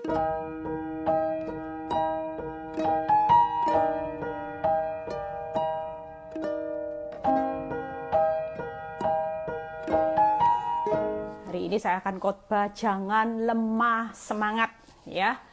Hari ini saya akan khotbah jangan lemah semangat ya.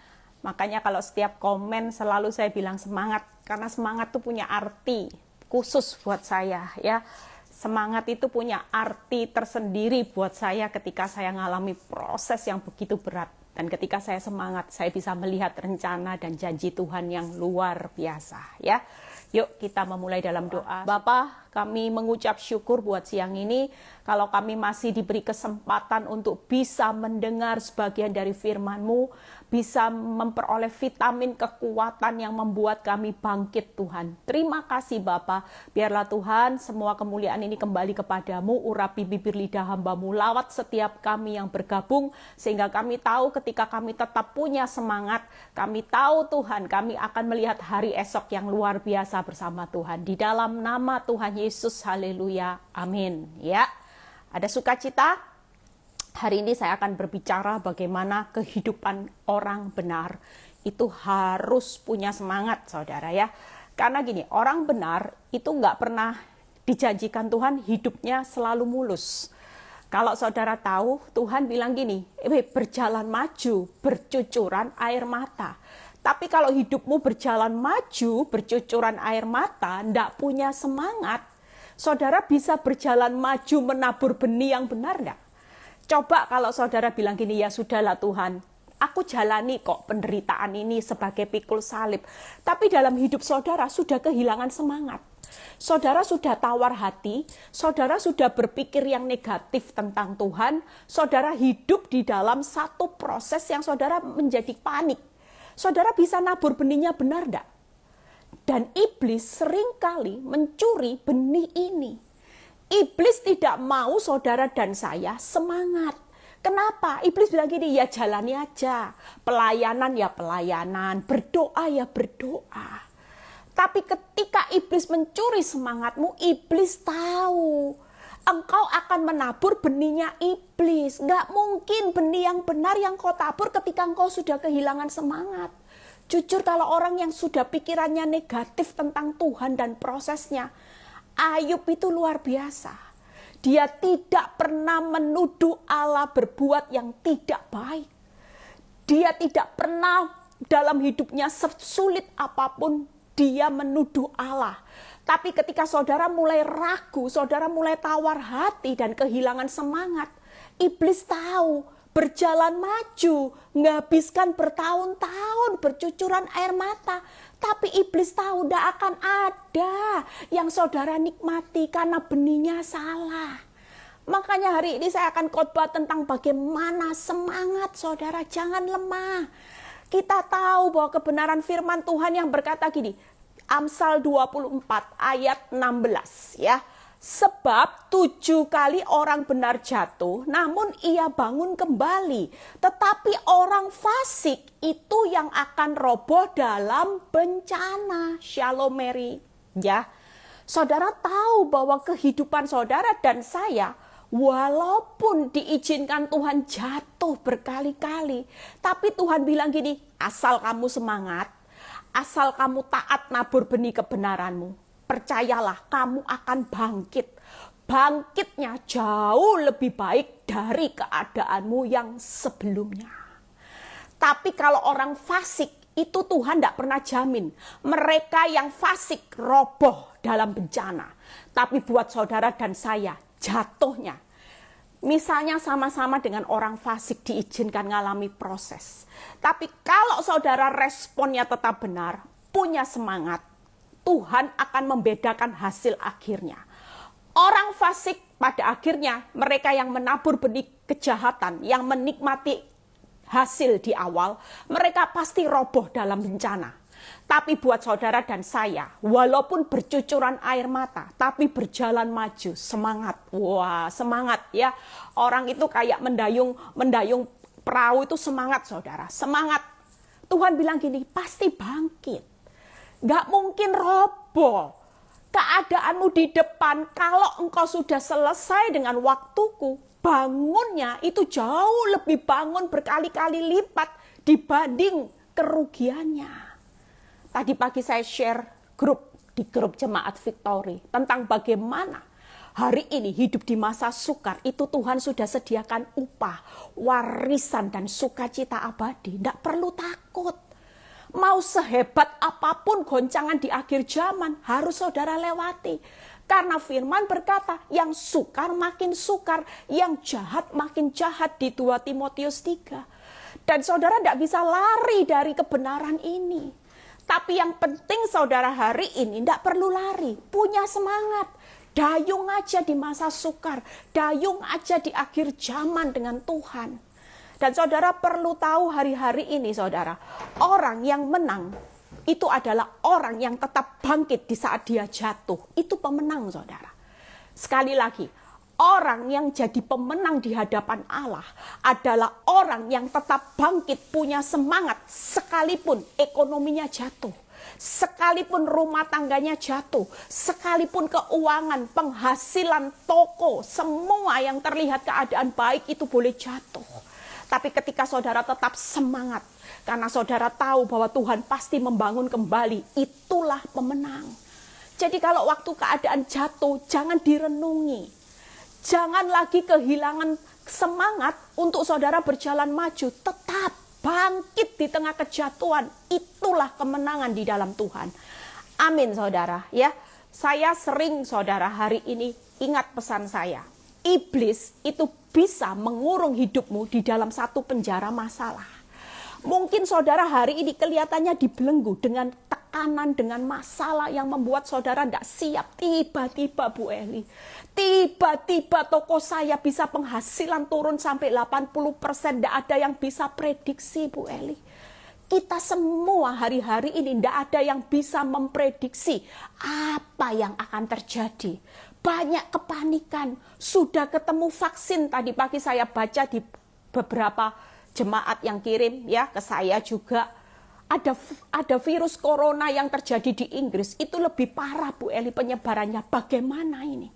Makanya kalau setiap komen selalu saya bilang semangat, karena semangat itu punya arti khusus buat saya ya. Semangat itu punya arti tersendiri buat saya ketika saya mengalami proses yang begitu berat. Dan ketika saya semangat, saya bisa melihat rencana dan janji Tuhan yang luar biasa ya. Yuk kita memulai dalam doa. Bapa, kami mengucap syukur buat siang ini. Kalau kami masih diberi kesempatan untuk bisa mendengar sebagian dari firman-Mu, bisa memperoleh vitamin kekuatan yang membuat kami bangkit Tuhan. Terima kasih Bapa. Biarlah Tuhan semua kemuliaan ini kembali kepadamu. Urapi bibir lidah hamba-Mu, lawat setiap kami yang bergabung. Sehingga kami tahu ketika kami tetap punya semangat, kami tahu Tuhan kami akan melihat hari esok yang luar biasa bersama Tuhan. Di dalam nama Tuhan Yesus, haleluya, amin. Ya, ada sukacita. Hari ini saya akan berbicara bagaimana kehidupan orang benar itu harus punya semangat, saudara ya. Karena gini, orang benar itu nggak pernah dijanjikan Tuhan hidupnya selalu mulus. Kalau saudara tahu, Tuhan bilang gini, berjalan maju, bercucuran air mata. Tapi kalau hidupmu berjalan maju, bercucuran air mata, ndak punya semangat, saudara bisa berjalan maju menabur benih yang benar ndak? Coba kalau saudara bilang gini, ya sudahlah Tuhan, aku jalani kok penderitaan ini sebagai pikul salib. Tapi dalam hidup saudara sudah kehilangan semangat. Saudara sudah tawar hati, saudara sudah berpikir yang negatif tentang Tuhan, saudara hidup di dalam satu proses yang saudara menjadi panik. Saudara bisa nabur benihnya benar enggak? Dan iblis seringkali mencuri benih ini. Iblis tidak mau saudara dan saya semangat. Kenapa? Iblis bilang gini, ya jalani aja. Pelayanan ya pelayanan, berdoa ya berdoa. Tapi ketika iblis mencuri semangatmu, iblis tahu engkau akan menabur benihnya iblis. Nggak mungkin benih yang benar yang kau tabur ketika engkau sudah kehilangan semangat. Jujur kalau orang yang sudah pikirannya negatif tentang Tuhan dan prosesnya, Ayub itu luar biasa. Dia tidak pernah menuduh Allah berbuat yang tidak baik. Dia tidak pernah dalam hidupnya sesulit apapun dia menuduh Allah. Tapi ketika saudara mulai ragu, saudara mulai tawar hati dan kehilangan semangat, iblis tahu berjalan maju, menghabiskan bertahun-tahun bercucuran air mata. Tapi iblis tahu tidak akan ada yang saudara nikmati karena benihnya salah. Makanya hari ini saya akan khotbah tentang bagaimana semangat saudara, jangan lemah. Kita tahu bahwa kebenaran firman Tuhan yang berkata gini, Amsal 24 ayat 16 ya. Sebab 7 kali orang benar jatuh, namun ia bangun kembali. Tetapi orang fasik itu yang akan roboh dalam bencana. Shalom Mary. Ya, saudara tahu bahwa kehidupan saudara dan saya, walaupun diizinkan Tuhan jatuh berkali-kali, tapi Tuhan bilang gini, asal kamu semangat, asal kamu taat nabur benih kebenaranmu, percayalah kamu akan bangkit. Bangkitnya jauh lebih baik dari keadaanmu yang sebelumnya. Tapi kalau orang fasik, itu Tuhan tidak pernah jamin. Mereka yang fasik roboh dalam bencana. Tapi buat saudara dan saya, jatuhnya. Misalnya sama-sama dengan orang fasik diizinkan mengalami proses. Tapi kalau saudara responnya tetap benar, punya semangat, Tuhan akan membedakan hasil akhirnya. Orang fasik pada akhirnya mereka yang menabur benih kejahatan, yang menikmati hasil di awal, mereka pasti roboh dalam bencana. Tapi buat saudara dan saya, walaupun bercucuran air mata, tapi berjalan maju, semangat. Wah, semangat ya. Orang itu kayak mendayung perahu itu semangat saudara, semangat. Tuhan bilang gini, pasti bangkit. Gak mungkin roboh. Keadaanmu di depan, kalau engkau sudah selesai dengan waktuku, bangunnya itu jauh lebih bangun berkali-kali lipat dibanding kerugiannya. Tadi pagi saya share di grup Jemaat Victory tentang bagaimana hari ini hidup di masa sukar itu Tuhan sudah sediakan upah, warisan dan sukacita abadi. Tidak perlu takut. Mau sehebat apapun goncangan di akhir zaman harus saudara lewati. Karena firman berkata, yang sukar makin sukar, yang jahat makin jahat di 2 Timotius 3. Dan saudara tidak bisa lari dari kebenaran ini. Tapi yang penting saudara hari ini tidak perlu lari, punya semangat. Dayung aja di masa sukar, dayung aja di akhir zaman dengan Tuhan. Dan saudara perlu tahu hari-hari ini saudara, orang yang menang itu adalah orang yang tetap bangkit di saat dia jatuh. Itu pemenang saudara. Sekali lagi, orang yang jadi pemenang di hadapan Allah adalah orang yang tetap bangkit, punya semangat sekalipun ekonominya jatuh. Sekalipun rumah tangganya jatuh, sekalipun keuangan, penghasilan toko, semua yang terlihat keadaan baik itu boleh jatuh. Tapi ketika saudara tetap semangat, karena saudara tahu bahwa Tuhan pasti membangun kembali, itulah pemenang. Jadi kalau waktu keadaan jatuh, jangan direnungi. Jangan lagi kehilangan semangat untuk saudara berjalan maju. Tetap bangkit di tengah kejatuhan. Itulah kemenangan di dalam Tuhan. Amin saudara. Ya, saya sering saudara hari ini ingat pesan saya. Iblis itu bisa mengurung hidupmu di dalam satu penjara masalah. Mungkin saudara hari ini kelihatannya dibelenggu dengan tekanan, dengan masalah yang membuat saudara tidak siap. Tiba-tiba Bu Eli, tiba-tiba toko saya bisa penghasilan turun sampai 80%. Tidak ada yang bisa prediksi Bu Eli. Kita semua hari-hari ini tidak ada yang bisa memprediksi apa yang akan terjadi. Banyak kepanikan, sudah ketemu vaksin. Tadi pagi saya baca di beberapa jemaat yang kirim ya ke saya juga. Ada virus corona yang terjadi di Inggris. Itu lebih parah Bu Eli penyebarannya. Bagaimana ini?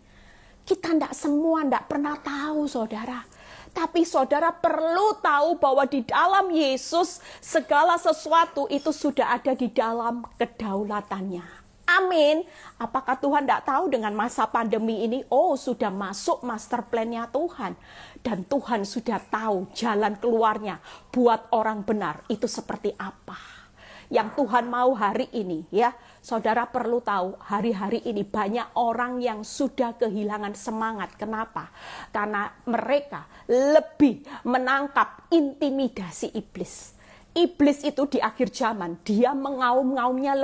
Kita tidak pernah tahu saudara. Tapi saudara perlu tahu bahwa di dalam Yesus segala sesuatu itu sudah ada di dalam kedaulatannya. Amin. Apakah Tuhan tidak tahu dengan masa pandemi ini? Oh, sudah masuk master plan-nya Tuhan. Dan Tuhan sudah tahu jalan keluarnya buat orang benar itu seperti apa. Yang Tuhan mau hari ini ya. Saudara perlu tahu hari-hari ini banyak orang yang sudah kehilangan semangat. Kenapa? Karena mereka lebih menangkap intimidasi iblis. Iblis itu di akhir zaman, dia mengaum-ngaumnya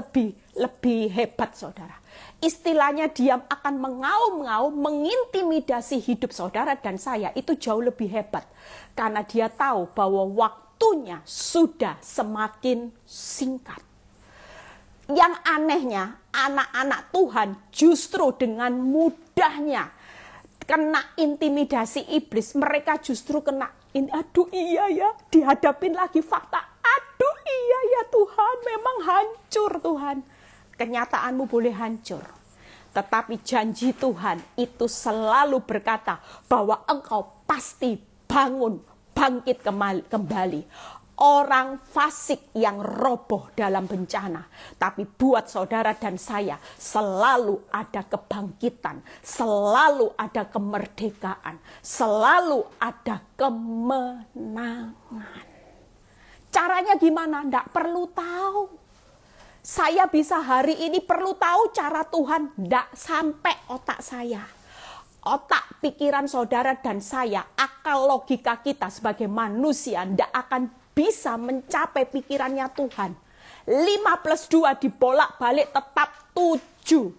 lebih hebat saudara. Istilahnya dia akan mengaum-ngaum, mengintimidasi hidup saudara dan saya itu jauh lebih hebat. Karena dia tahu bahwa waktunya sudah semakin singkat. Yang anehnya, anak-anak Tuhan justru dengan mudahnya kena intimidasi iblis. Mereka justru kena, aduh iya ya, dihadapin lagi fakta. Aduh iya ya Tuhan, memang hancur Tuhan. Kenyataanmu boleh hancur. Tetapi janji Tuhan itu selalu berkata bahwa engkau pasti bangkit kembali. Orang fasik yang roboh dalam bencana. Tapi buat saudara dan saya selalu ada kebangkitan. Selalu ada kemerdekaan. Selalu ada kemenangan. Caranya gimana? Tidak perlu tahu. Saya bisa hari ini perlu tahu cara Tuhan. Tidak sampai otak saya. Otak, pikiran saudara dan saya, akal logika kita sebagai manusia tidak akan bisa mencapai pikirannya Tuhan. 5+2 dibolak-balik tetap 7.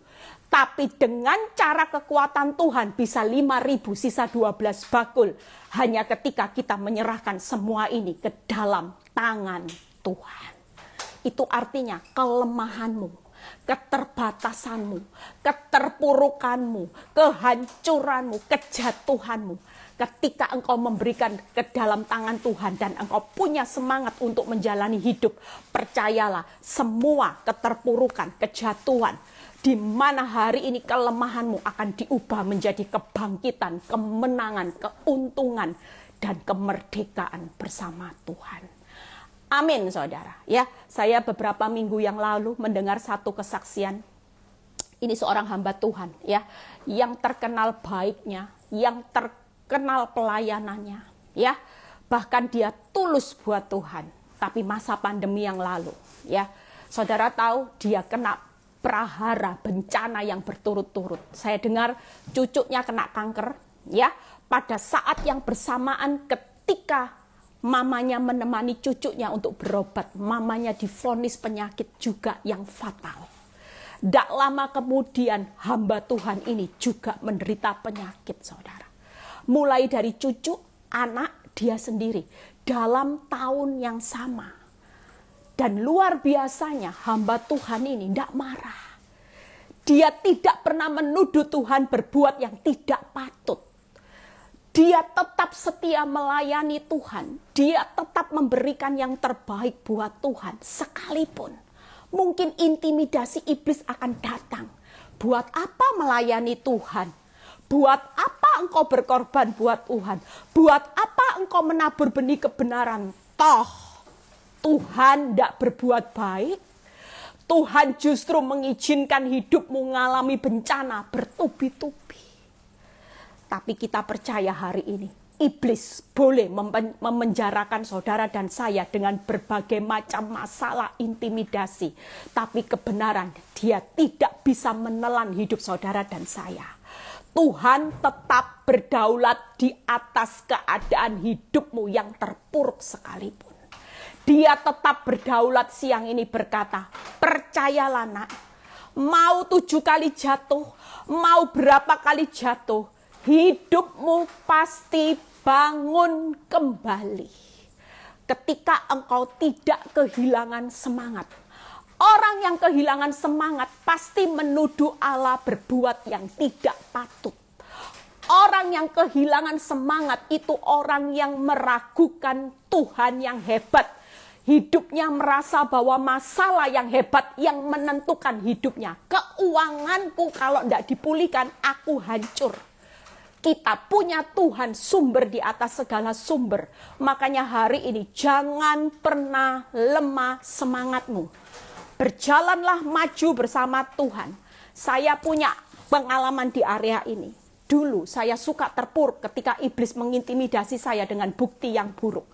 Tapi dengan cara kekuatan Tuhan bisa 5.000 sisa 12 bakul. Hanya ketika kita menyerahkan semua ini ke dalam tangan Tuhan. Itu artinya kelemahanmu, keterbatasanmu, keterpurukanmu, kehancuranmu, kejatuhanmu. Ketika engkau memberikan ke dalam tangan Tuhan dan engkau punya semangat untuk menjalani hidup, percayalah semua keterpurukan, kejatuhan di mana hari ini kelemahanmu akan diubah menjadi kebangkitan, kemenangan, keuntungan, dan kemerdekaan bersama Tuhan. Amin, saudara. Ya, saya beberapa minggu yang lalu mendengar satu kesaksian. Ini seorang hamba Tuhan, ya, yang terkenal baiknya, yang terkenal pelayanannya, ya. Bahkan dia tulus buat Tuhan. Tapi masa pandemi yang lalu, ya, saudara tahu dia kena prahara, bencana yang berturut-turut. Saya dengar cucunya kena kanker, ya. Pada saat yang bersamaan ketika mamanya menemani cucunya untuk berobat, mamanya divonis penyakit juga yang fatal. Tidak lama kemudian hamba Tuhan ini juga menderita penyakit, saudara. Mulai dari cucu, anak, dia sendiri dalam tahun yang sama. Dan luar biasanya hamba Tuhan ini tidak marah. Dia tidak pernah menuduh Tuhan berbuat yang tidak patut. Dia tetap setia melayani Tuhan. Dia tetap memberikan yang terbaik buat Tuhan. Sekalipun mungkin intimidasi iblis akan datang. Buat apa melayani Tuhan? Buat apa engkau berkorban buat Tuhan? Buat apa engkau menabur benih kebenaran? Toh Tuhan tidak berbuat baik. Tuhan justru mengizinkan hidupmu mengalami bencana bertubi-tubi. Tapi kita percaya hari ini, iblis boleh memenjarakan saudara dan saya dengan berbagai macam masalah intimidasi. Tapi kebenaran, dia tidak bisa menelan hidup saudara dan saya. Tuhan tetap berdaulat di atas keadaan hidupmu yang terpuruk sekalipun. Dia tetap berdaulat siang ini berkata, percayalah nak, mau 7 kali jatuh, mau berapa kali jatuh, hidupmu pasti bangun kembali. Ketika engkau tidak kehilangan semangat. Orang yang kehilangan semangat pasti menuduh Allah berbuat yang tidak patut. Orang yang kehilangan semangat itu orang yang meragukan Tuhan yang hebat. Hidupnya merasa bahwa masalah yang hebat yang menentukan hidupnya. Keuanganku kalau tidak dipulihkan, aku hancur. Kita punya Tuhan sumber di atas segala sumber. Makanya hari ini jangan pernah lemah semangatmu. Berjalanlah maju bersama Tuhan. Saya punya pengalaman di area ini. Dulu saya suka terpuruk ketika iblis mengintimidasi saya dengan bukti yang buruk.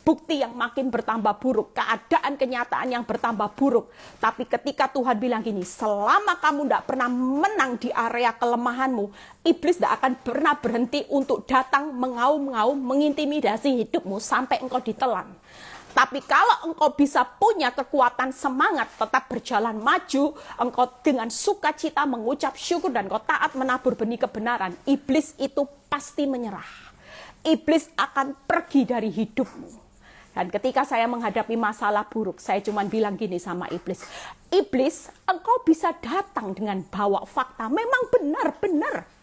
Bukti yang makin bertambah buruk. Keadaan kenyataan yang bertambah buruk. Tapi ketika Tuhan bilang gini, selama kamu tidak pernah menang di area kelemahanmu, iblis tidak akan pernah berhenti untuk datang mengaum-ngaum, mengintimidasi hidupmu sampai engkau ditelan. Tapi kalau engkau bisa punya kekuatan semangat, tetap berjalan maju, engkau dengan sukacita mengucap syukur dan engkau taat menabur benih kebenaran, iblis itu pasti menyerah. Iblis akan pergi dari hidupmu. Dan ketika saya menghadapi masalah buruk, saya cuma bilang gini sama iblis. Iblis, engkau bisa datang dengan bawa fakta. Memang benar-benar.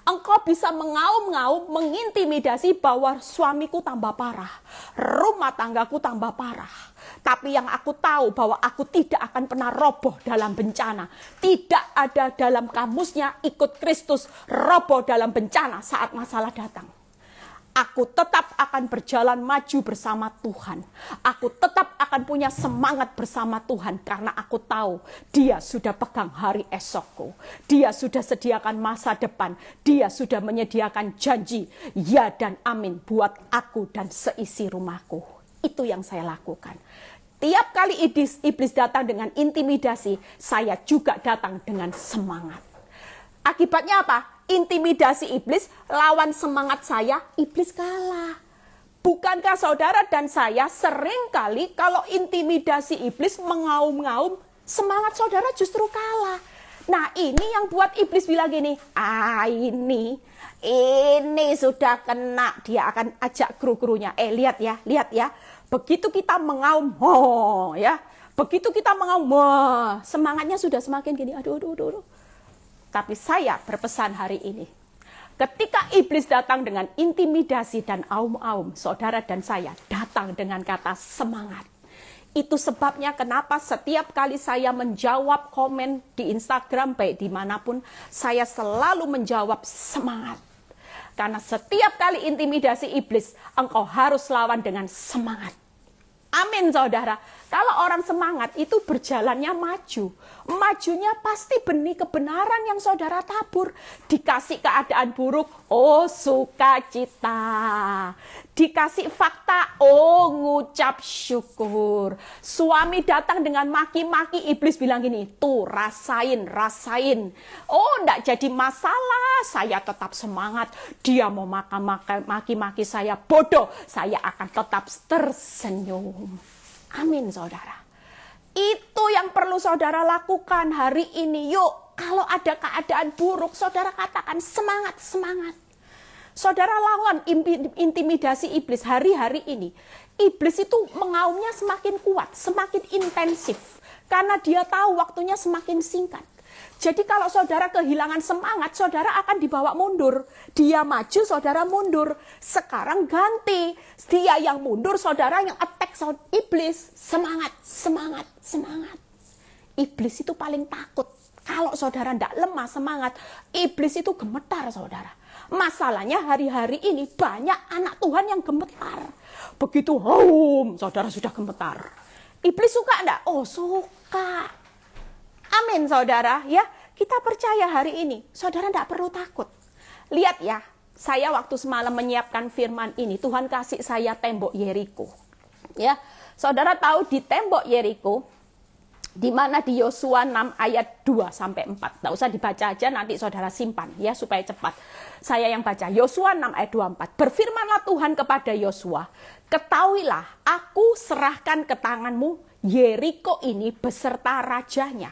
Engkau bisa mengaum-ngaum, mengintimidasi bahwa suamiku tambah parah. Rumah tanggaku tambah parah. Tapi yang aku tahu bahwa aku tidak akan pernah roboh dalam bencana. Tidak ada dalam kamusnya ikut Kristus roboh dalam bencana saat masalah datang. Aku tetap akan berjalan maju bersama Tuhan. Aku tetap akan punya semangat bersama Tuhan. Karena aku tahu Dia sudah pegang hari esokku. Dia sudah sediakan masa depan. Dia sudah menyediakan janji. Ya dan amin buat aku dan seisi rumahku. Itu yang saya lakukan. Tiap kali iblis datang dengan intimidasi, saya juga datang dengan semangat. Akibatnya apa? Intimidasi iblis lawan semangat saya, iblis kalah. Bukankah saudara dan saya seringkali kalau intimidasi iblis mengaum-ngaum, semangat saudara justru kalah. Nah ini yang buat iblis bilang gini, ini sudah kena, dia akan ajak kru-krunya. Lihat ya, begitu kita mengaum, begitu kita mengaum, semangatnya sudah semakin gini, aduh. Tapi saya berpesan hari ini, ketika iblis datang dengan intimidasi dan aum-aum, saudara dan saya datang dengan kata semangat. Itu sebabnya kenapa setiap kali saya menjawab komen di Instagram, baik dimanapun, saya selalu menjawab semangat. Karena setiap kali intimidasi iblis, engkau harus lawan dengan semangat. Amin, saudara. Kalau orang semangat itu berjalannya maju. Majunya pasti benih kebenaran yang saudara tabur. Dikasih keadaan buruk, oh sukacita. Dikasih fakta, oh ngucap syukur. Suami datang dengan maki-maki, iblis bilang gini, tuh rasain. Oh enggak jadi masalah, saya tetap semangat. Dia mau maki-maki saya bodoh, saya akan tetap tersenyum. Amin, saudara. Itu yang perlu saudara lakukan hari ini. Yuk, kalau ada keadaan buruk, saudara katakan semangat. Saudara lawan intimidasi iblis hari-hari ini. Iblis itu mengaumnya semakin kuat, semakin intensif. Karena dia tahu waktunya semakin singkat. Jadi kalau saudara kehilangan semangat, saudara akan dibawa mundur. Dia maju, saudara mundur. Sekarang ganti. Dia yang mundur, saudara yang attack iblis. Semangat. Iblis itu paling takut. Kalau saudara tidak lemah semangat, iblis itu gemetar, saudara. Masalahnya hari-hari ini banyak anak Tuhan yang gemetar. Begitu saudara sudah gemetar. Iblis suka enggak? Oh, suka. Amin, saudara. Ya, kita percaya hari ini, saudara tidak perlu takut. Lihat ya, saya waktu semalam menyiapkan firman ini, Tuhan kasih saya tembok Yeriko. Ya, saudara tahu di tembok Yeriko, di mana di Yosua 6 ayat 2 sampai 4. Tidak usah dibaca aja, nanti saudara simpan ya supaya cepat. Saya yang baca. Yosua 6 ayat 24. Berfirmanlah Tuhan kepada Yosua, ketahuilah aku serahkan ke tanganmu Yeriko ini beserta rajanya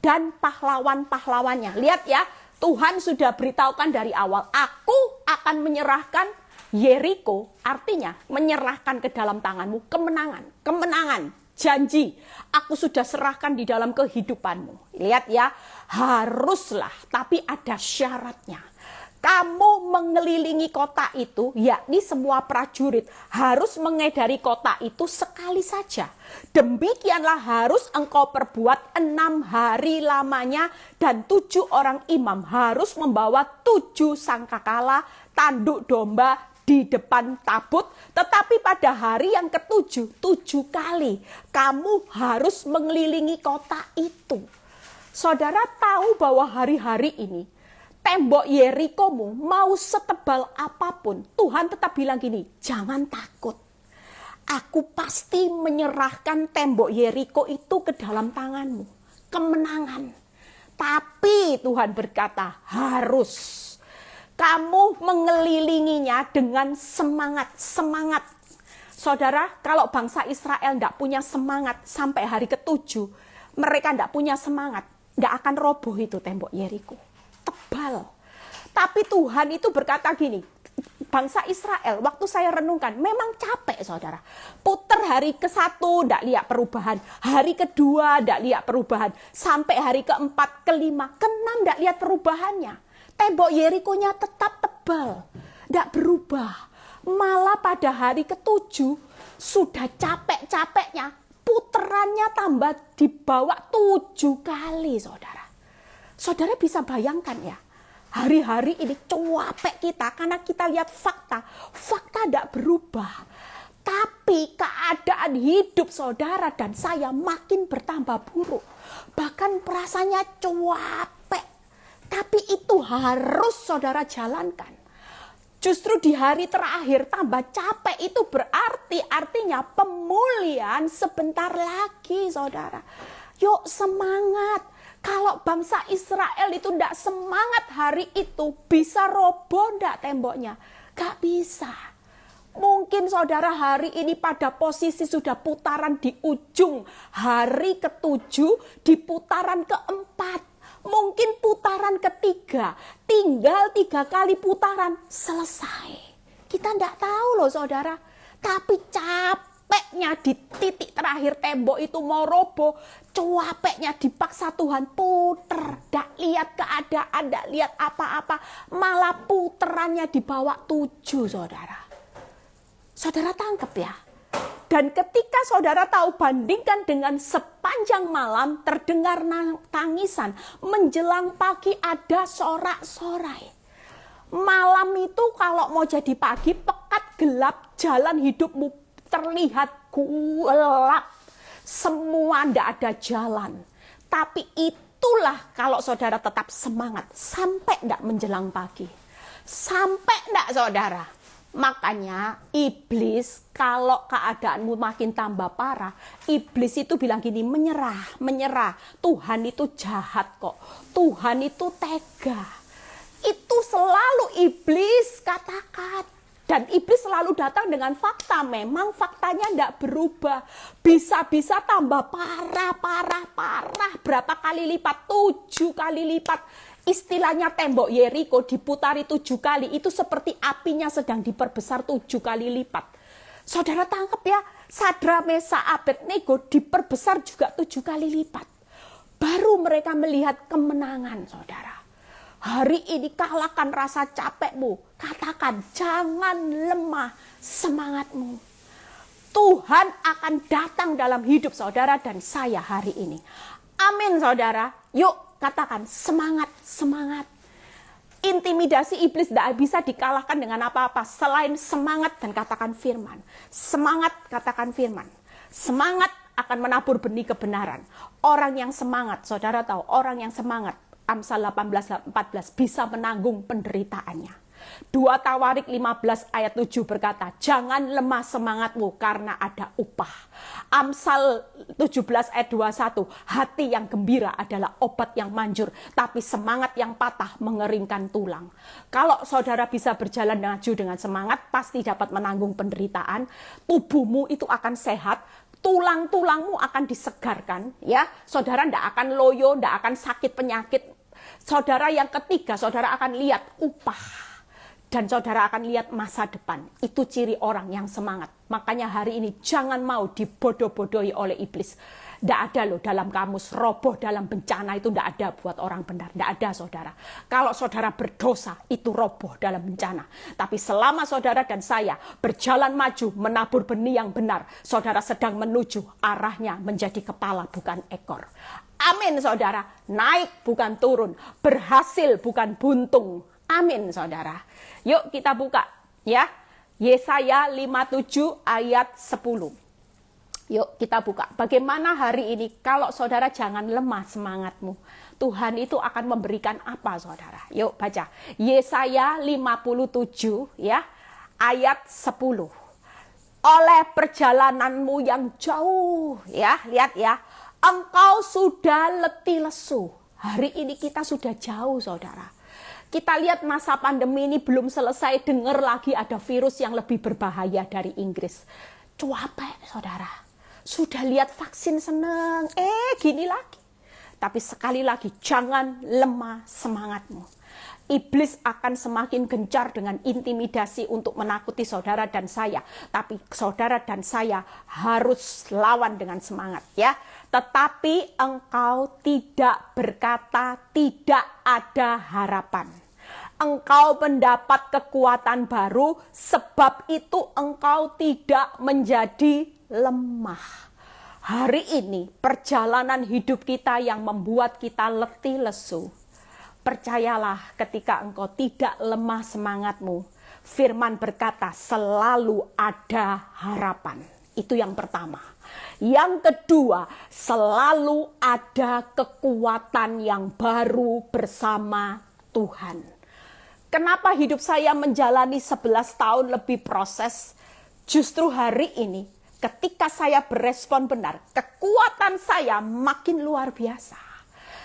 dan pahlawan-pahlawannya. Lihat ya, Tuhan sudah beritahukan dari awal, aku akan menyerahkan Yeriko, artinya menyerahkan ke dalam tanganmu kemenangan, janji. Aku sudah serahkan di dalam kehidupanmu. Lihat ya, haruslah, tapi ada syaratnya. Kamu mengelilingi kota itu, yakni semua prajurit harus mengedari kota itu sekali saja. Demikianlah harus engkau perbuat 6 hari lamanya, dan 7 orang imam harus membawa 7 sangkakala, tanduk domba di depan tabut. Tetapi pada hari yang ke-7, 7 kali kamu harus mengelilingi kota itu. Saudara tahu bahwa hari-hari ini tembok Yerikomu mau setebal apapun, Tuhan tetap bilang gini, jangan takut. Aku pasti menyerahkan tembok Yeriko itu ke dalam tanganmu. Kemenangan. Tapi Tuhan berkata, harus. Kamu mengelilinginya dengan semangat. Saudara, kalau bangsa Israel tidak punya semangat sampai hari ke-7, mereka tidak punya semangat, tidak akan roboh itu tembok Yeriko. Tebal. Tapi Tuhan itu berkata gini, bangsa Israel, waktu saya renungkan, memang capek, saudara. Puter hari ke-1, tidak lihat perubahan. Hari ke-2, tidak lihat perubahan. Sampai hari ke-4, ke-5, ke-6, tidak lihat perubahannya. Tembok Yerikonya tetap tebal, tidak berubah. Malah pada hari ke-7, sudah capek-capeknya, puterannya tambah dibawa 7 kali, saudara. Saudara bisa bayangkan ya, hari-hari ini capek kita karena kita lihat fakta tidak berubah. Tapi keadaan hidup saudara dan saya makin bertambah buruk. Bahkan perasaannya capek. Tapi itu harus saudara jalankan. Justru di hari terakhir tambah capek itu artinya pemulihan sebentar lagi, saudara. Yuk semangat. Kalau bangsa Israel itu tidak semangat hari itu, bisa roboh tidak temboknya? Gak bisa. Mungkin saudara hari ini pada posisi sudah putaran di ujung. Hari ke-7 di putaran ke-4. Mungkin putaran ke-3. Tinggal 3 kali putaran, selesai. Kita tidak tahu loh saudara. Tapi capeknya di titik terakhir tembok itu mau roboh, capeknya dipaksa Tuhan puter, tidak lihat keadaan, tidak lihat apa-apa, malah puterannya dibawa 7, saudara. Saudara tangkap ya, Dan ketika saudara tahu, bandingkan dengan sepanjang malam terdengar tangisan, menjelang pagi ada sorak-sorai. Malam itu kalau mau jadi pagi, pekat gelap, jalan hidupmu terlihat gelap. Semua tidak ada jalan. Tapi itulah kalau saudara tetap semangat sampai tidak menjelang pagi. Sampai tidak, saudara. Makanya iblis, kalau keadaanmu makin tambah parah, iblis itu bilang gini, menyerah. Tuhan itu jahat kok. Tuhan itu tega. Itu selalu iblis katakan. Dan iblis selalu datang dengan fakta. Memang faktanya tidak berubah. Bisa-bisa tambah parah. Berapa kali lipat? 7 kali lipat. Istilahnya tembok Yeriko diputari 7 kali. Itu seperti apinya sedang diperbesar 7 kali lipat. Saudara tangkap ya. Sadra, Mesa, Abednego diperbesar juga 7 kali lipat. Baru mereka melihat kemenangan, saudara. Hari ini kalahkan rasa capekmu. Katakan, jangan lemah semangatmu. Tuhan akan datang dalam hidup saudara dan saya hari ini. Amin, saudara. Yuk, katakan semangat. Intimidasi iblis tidak bisa dikalahkan dengan apa-apa selain semangat dan katakan firman. Semangat, katakan firman. Semangat akan menabur benih kebenaran. Orang yang semangat, saudara tahu, orang yang semangat, Amsal 18:14 bisa menanggung penderitaannya. 2 Tawarik 15 ayat 7 berkata, jangan lemah semangatmu karena ada upah. Amsal 17 ayat 21, hati yang gembira adalah obat yang manjur, tapi semangat yang patah mengeringkan tulang. Kalau saudara bisa berjalan maju dengan semangat, pasti dapat menanggung penderitaan. Tubuhmu itu akan sehat, tulang-tulangmu akan disegarkan, ya. Saudara tidak akan loyo, tidak akan sakit penyakit. Saudara yang ketiga, saudara akan lihat upah. Dan saudara akan lihat masa depan. Itu ciri orang yang semangat. Makanya hari ini jangan mau dibodoh-bodohi oleh iblis. Tidak ada loh dalam kamus, roboh dalam bencana itu tidak ada buat orang benar. Tidak ada, saudara. Kalau saudara berdosa, itu roboh dalam bencana. Tapi selama saudara dan saya berjalan maju, menabur benih yang benar, saudara sedang menuju arahnya menjadi kepala bukan ekor. Amin, saudara. Naik bukan turun. Berhasil bukan buntung. Amin, saudara. Yuk kita buka ya. Yesaya 57 ayat 10. Yuk kita buka. Bagaimana hari ini kalau saudara jangan lemah semangatmu. Tuhan itu akan memberikan apa, saudara? Yuk baca. Yesaya 57 ya, ayat 10. Oleh perjalananmu yang jauh, ya, lihat ya. Engkau sudah letih lesu. Hari ini kita sudah jauh, saudara. Kita lihat masa pandemi ini belum selesai, dengar lagi ada virus yang lebih berbahaya dari Inggris. Capek, saudara. Sudah lihat vaksin seneng, gini lagi. Tapi sekali lagi, jangan lemah semangatmu. Iblis akan semakin gencar dengan intimidasi untuk menakuti saudara dan saya. Tapi saudara dan saya harus lawan dengan semangat, ya. Tetapi engkau tidak berkata tidak ada harapan. Engkau mendapat kekuatan baru, sebab itu engkau tidak menjadi lemah. Hari ini perjalanan hidup kita yang membuat kita letih lesu. Percayalah, ketika engkau tidak lemah semangatmu, firman berkata selalu ada harapan. Itu yang pertama. Yang kedua, selalu ada kekuatan yang baru bersama Tuhan. Kenapa hidup saya menjalani 11 tahun lebih proses? Justru hari ini, ketika saya berespon benar, kekuatan saya makin luar biasa.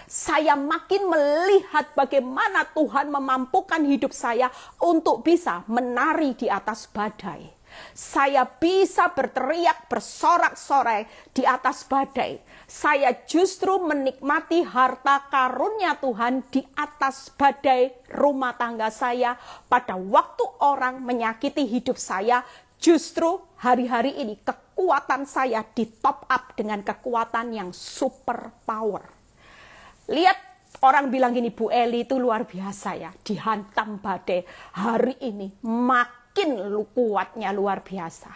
Saya makin melihat bagaimana Tuhan memampukan hidup saya untuk bisa menari di atas badai. Saya bisa berteriak, bersorak-sorai di atas badai. Saya justru menikmati harta karunia Tuhan di atas badai rumah tangga saya. Pada waktu orang menyakiti hidup saya, justru hari-hari ini kekuatan saya di top up dengan kekuatan yang super power. Lihat, orang bilang gini, Bu Eli itu luar biasa ya, dihantam badai. Hari ini makin kuatnya luar biasa.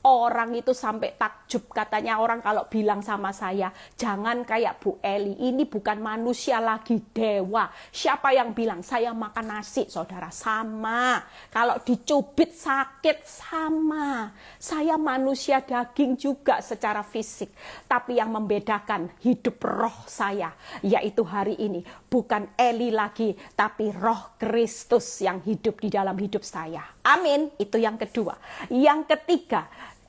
Orang itu sampai takjub, katanya orang kalau bilang sama saya, jangan kayak Bu Eli, ini bukan manusia lagi, dewa. Siapa yang bilang saya makan nasi, saudara? Sama. Kalau dicubit sakit, sama. Saya manusia daging juga secara fisik. Tapi yang membedakan hidup roh saya, yaitu hari ini, bukan Eli lagi, tapi roh Kristus yang hidup di dalam hidup saya. Amin. Itu yang kedua. Yang ketiga,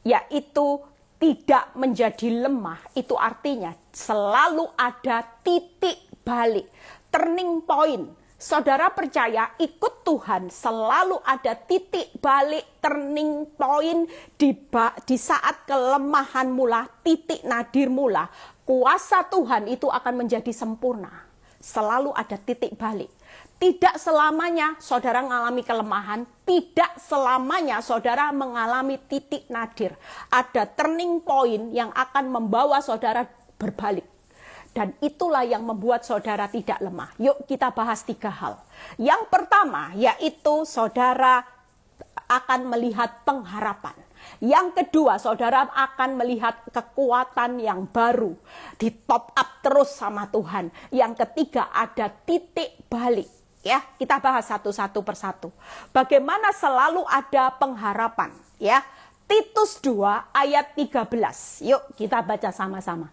yaitu tidak menjadi lemah. Itu artinya selalu ada titik balik, turning point. Saudara percaya ikut Tuhan selalu ada titik balik, turning point di saat kelemahan mula, titik nadir mula. Kuasa Tuhan itu akan menjadi sempurna. Selalu ada titik balik. Tidak selamanya saudara mengalami kelemahan, tidak selamanya saudara mengalami titik nadir. Ada turning point yang akan membawa saudara berbalik. Dan itulah yang membuat saudara tidak lemah. Yuk kita bahas 3 hal. Yang pertama yaitu saudara akan melihat pengharapan. Yang kedua, saudara akan melihat kekuatan yang baru. Di top up terus sama Tuhan. Yang ketiga, ada titik balik. Ya, kita bahas satu-satu persatu. Bagaimana selalu ada pengharapan, ya. Titus 2 ayat 13. Yuk kita baca sama-sama.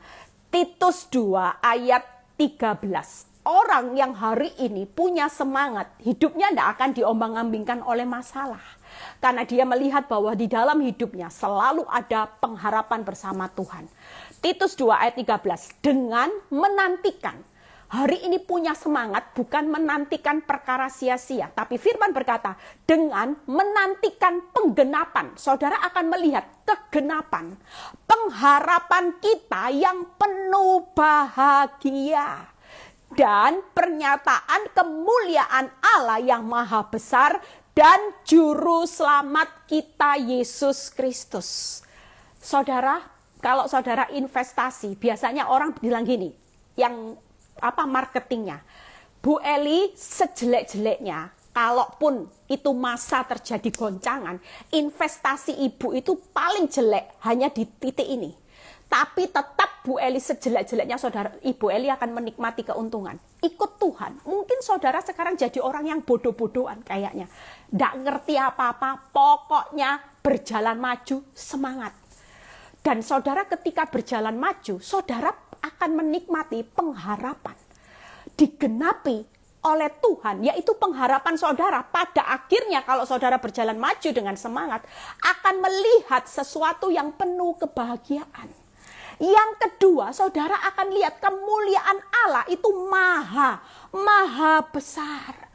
Titus 2 ayat 13. Orang yang hari ini punya semangat, hidupnya tidak akan diombang-ambingkan oleh masalah. Karena dia melihat bahwa di dalam hidupnya selalu ada pengharapan bersama Tuhan. Titus 2 ayat 13. Dengan menantikan. Hari ini punya semangat bukan menantikan perkara sia-sia. Tapi firman berkata, dengan menantikan penggenapan. Saudara akan melihat kegenapan. Pengharapan kita yang penuh bahagia. Dan pernyataan kemuliaan Allah yang maha besar. Dan juru selamat kita Yesus Kristus. Saudara, kalau saudara investasi, biasanya orang bilang gini, yang marketingnya, Bu Eli sejelek-jeleknya, kalaupun itu masa terjadi goncangan, investasi ibu itu paling jelek hanya di titik ini. Tapi tetap Bu Eli sejelek-jeleknya, saudara, Ibu Eli akan menikmati keuntungan. Ikut Tuhan. Mungkin saudara sekarang jadi orang yang bodoh-bodohan kayaknya. Nggak ngerti apa-apa, pokoknya berjalan maju, semangat. Dan saudara ketika berjalan maju, saudara akan menikmati pengharapan. Digenapi oleh Tuhan, yaitu pengharapan saudara. Pada akhirnya kalau saudara berjalan maju dengan semangat, akan melihat sesuatu yang penuh kebahagiaan. Yang kedua, saudara akan lihat kemuliaan Allah itu maha besar.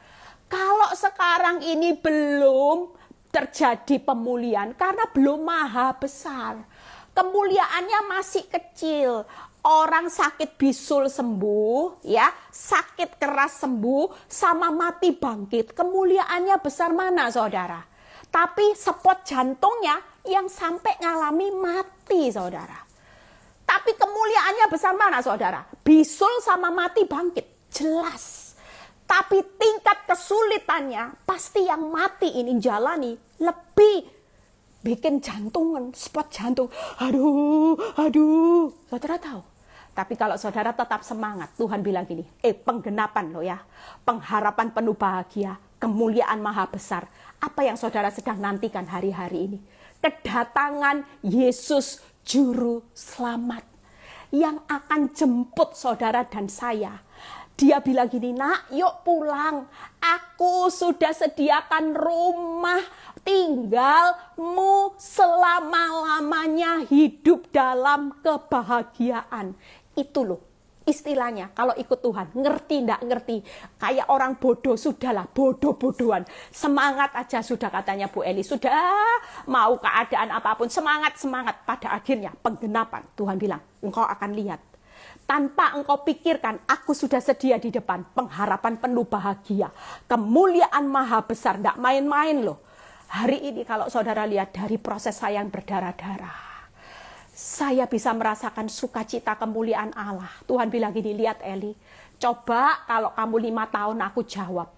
Kalau sekarang ini belum terjadi pemulihan karena belum maha besar. Kemuliaannya masih kecil. Orang sakit bisul sembuh, ya, sakit keras sembuh, sama mati bangkit. Kemuliaannya besar mana, saudara? Tapi spot jantungnya yang sampai ngalami mati, saudara. Tapi kemuliaannya besar mana, saudara? Bisul sama mati bangkit, jelas. Tapi tingkat kesulitannya, pasti yang mati ini jalani lebih bikin jantungan, spot jantung. Aduh. Saudara tahu? Tapi kalau saudara tetap semangat, Tuhan bilang gini, penggenapan loh ya. Pengharapan penuh bahagia, kemuliaan maha besar. Apa yang saudara sedang nantikan hari-hari ini? Kedatangan Yesus Juru Selamat. Yang akan jemput saudara dan saya. Dia bilang gini, nak yuk pulang. Aku sudah sediakan rumah. Tinggalmu selama-lamanya hidup dalam kebahagiaan. Itu loh istilahnya kalau ikut Tuhan. Ngerti ndak ngerti. Kayak orang bodoh, sudahlah bodoh-bodohan. Semangat aja sudah katanya Bu Eli. Sudah mau keadaan apapun. Semangat-semangat. Pada akhirnya penggenapan. Tuhan bilang engkau akan lihat. Tanpa engkau pikirkan, aku sudah sedia di depan. Pengharapan penuh bahagia. Kemuliaan maha besar. Ndak main-main loh. Hari ini kalau saudara lihat dari proses saya yang berdarah-darah. Saya bisa merasakan sukacita kemuliaan Allah. Tuhan bilang gini, lihat Eli. Coba kalau kamu 5 tahun aku jawab.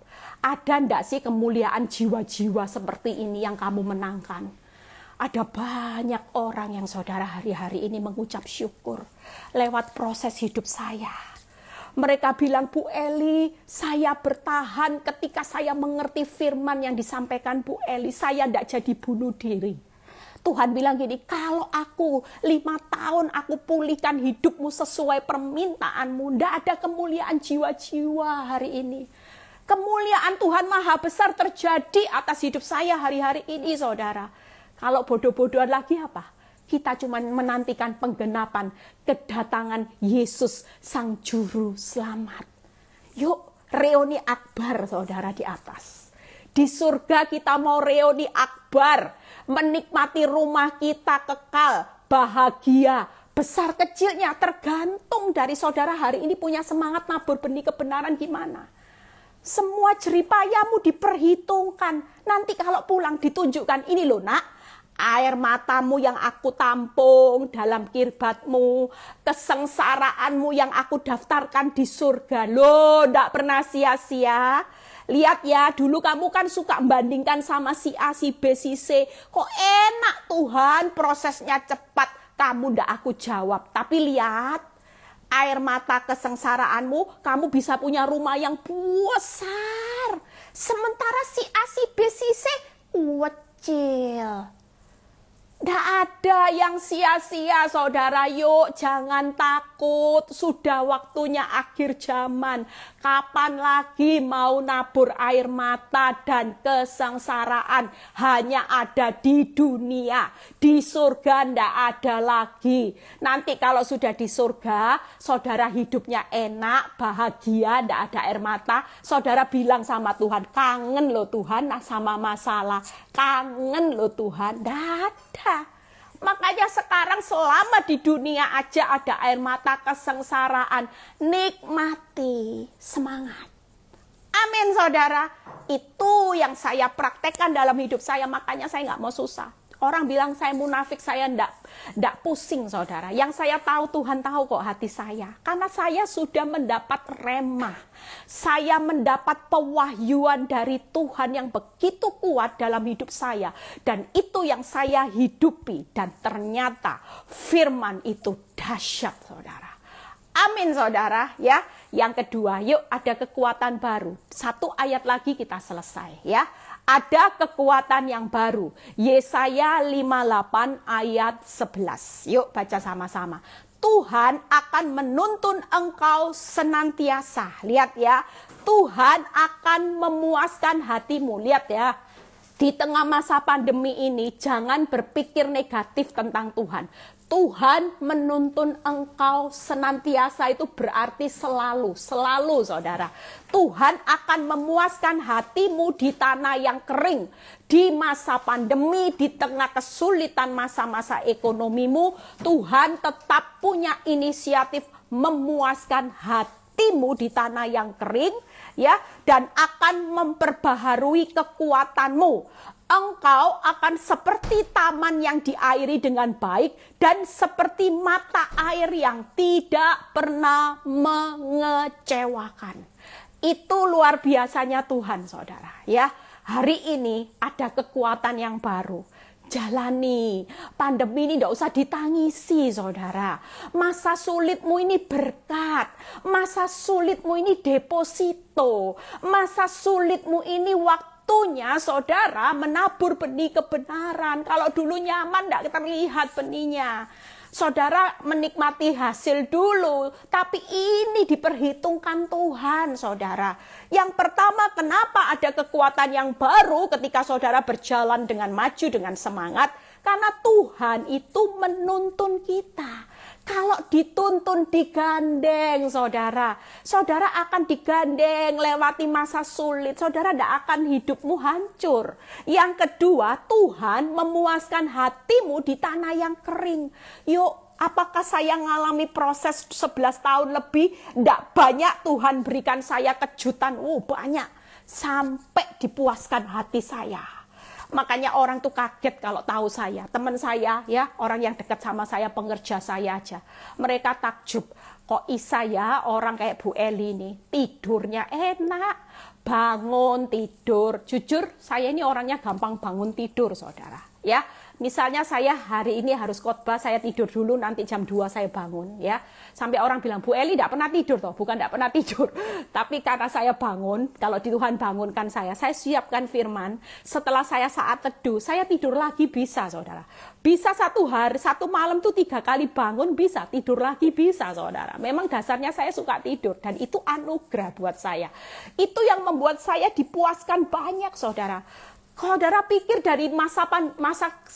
Ada ndak sih kemuliaan jiwa-jiwa seperti ini yang kamu menangkan? Ada banyak orang yang saudara hari-hari ini mengucap syukur lewat proses hidup saya. Mereka bilang, Bu Eli, saya bertahan ketika saya mengerti firman yang disampaikan Bu Eli. Saya tidak jadi bunuh diri. Tuhan bilang gini, kalau aku 5 tahun aku pulihkan hidupmu sesuai permintaanmu, tidak ada kemuliaan jiwa-jiwa hari ini. Kemuliaan Tuhan Maha Besar terjadi atas hidup saya hari-hari ini, saudara. Kalau bodoh-bodohan lagi apa? Kita cuma menantikan penggenapan kedatangan Yesus Sang Juru Selamat. Yuk, reuni akbar saudara di atas. Di surga kita mau reuni akbar. Menikmati rumah kita kekal, bahagia. Besar kecilnya tergantung dari saudara hari ini punya semangat nabur benih kebenaran gimana. Semua jeripayamu diperhitungkan. Nanti kalau pulang ditunjukkan, ini loh nak, air matamu yang aku tampung dalam kirbatmu, kesengsaraanmu yang aku daftarkan di surga. Loh, ndak pernah sia-sia. Lihat ya, dulu kamu kan suka membandingkan sama si A, si B, si C. Kok enak Tuhan, prosesnya cepat. Kamu ndak aku jawab. Tapi lihat, air mata kesengsaraanmu, kamu bisa punya rumah yang besar. Sementara si A, si B, si C kecil. Tidak ada yang sia-sia saudara, yuk jangan takut, sudah waktunya akhir zaman. Kapan lagi mau nabur air mata dan kesengsaraan? Hanya ada di dunia, di surga tidak ada lagi. Nanti kalau sudah di surga, saudara hidupnya enak, bahagia, tidak ada air mata. Saudara bilang sama Tuhan, kangen loh Tuhan sama masalah, kangen loh Tuhan, tidak ada. Makanya sekarang selama di dunia aja ada air mata kesengsaraan, nikmati, semangat. Amin saudara, itu yang saya praktekkan dalam hidup saya, makanya saya nggak mau susah. Orang bilang saya munafik, saya ndak pusing saudara. Yang saya tahu Tuhan tahu kok hati saya. Karena saya sudah mendapat remah. Saya mendapat pewahyuan dari Tuhan yang begitu kuat dalam hidup saya. Dan itu yang saya hidupi. Dan ternyata firman itu dahsyat saudara. Amin saudara ya. Yang kedua, yuk ada kekuatan baru. 1 ayat lagi kita selesai ya. Ada kekuatan yang baru. Yesaya 58 ayat 11. Yuk baca sama-sama. Tuhan akan menuntun engkau senantiasa. Lihat ya. Tuhan akan memuaskan hatimu. Lihat ya. Di tengah masa pandemi ini jangan berpikir negatif tentang Tuhan. Tuhan menuntun engkau senantiasa itu berarti selalu saudara. Tuhan akan memuaskan hatimu di tanah yang kering. Di masa pandemi, di tengah kesulitan masa-masa ekonomimu, Tuhan tetap punya inisiatif memuaskan hatimu di tanah yang kering, ya, dan akan memperbaharui kekuatanmu. Engkau akan seperti taman yang diairi dengan baik dan seperti mata air yang tidak pernah mengecewakan. Itu luar biasanya Tuhan, saudara. Ya, hari ini ada kekuatan yang baru. Jalani pandemi ini tidak usah ditangisi, saudara. Masa sulitmu ini berkat, masa sulitmu ini deposito, masa sulitmu ini waktunya saudara menabur benih kebenaran. Kalau dulu nyaman tidak terlihat benihnya, saudara menikmati hasil dulu, tapi ini diperhitungkan Tuhan, saudara. Yang pertama, kenapa ada kekuatan yang baru ketika saudara berjalan dengan maju, dengan semangat? Karena Tuhan itu menuntun kita. Kalau dituntun digandeng, saudara. Saudara akan digandeng lewati masa sulit. Saudara tidak akan hidupmu hancur. Yang kedua, Tuhan memuaskan hatimu di tanah yang kering. Yuk, apakah saya mengalami proses 11 tahun lebih? Tidak banyak Tuhan berikan saya kejutan. Banyak. Sampai dipuaskan hati saya. Makanya orang tuh kaget kalau tahu saya. Teman saya ya, orang yang dekat sama saya, pengerja saya aja. Mereka takjub. Kok Isa ya orang kayak Bu Eli ini tidurnya enak. Bangun tidur. Jujur saya ini orangnya gampang bangun tidur saudara. Ya, misalnya saya hari ini harus khotbah, saya tidur dulu, nanti jam 2 saya bangun ya. Sampai orang bilang, Bu Eli tidak pernah tidur toh, bukan tidak pernah tidur. Tapi karena saya bangun, kalau di Tuhan bangunkan saya siapkan firman, setelah saya saat teduh, saya tidur lagi bisa saudara. Bisa satu malam tuh 3 kali bangun bisa, tidur lagi bisa saudara. Memang dasarnya saya suka tidur dan itu anugerah buat saya. Itu yang membuat saya dipuaskan banyak saudara. Saudara pikir dari masa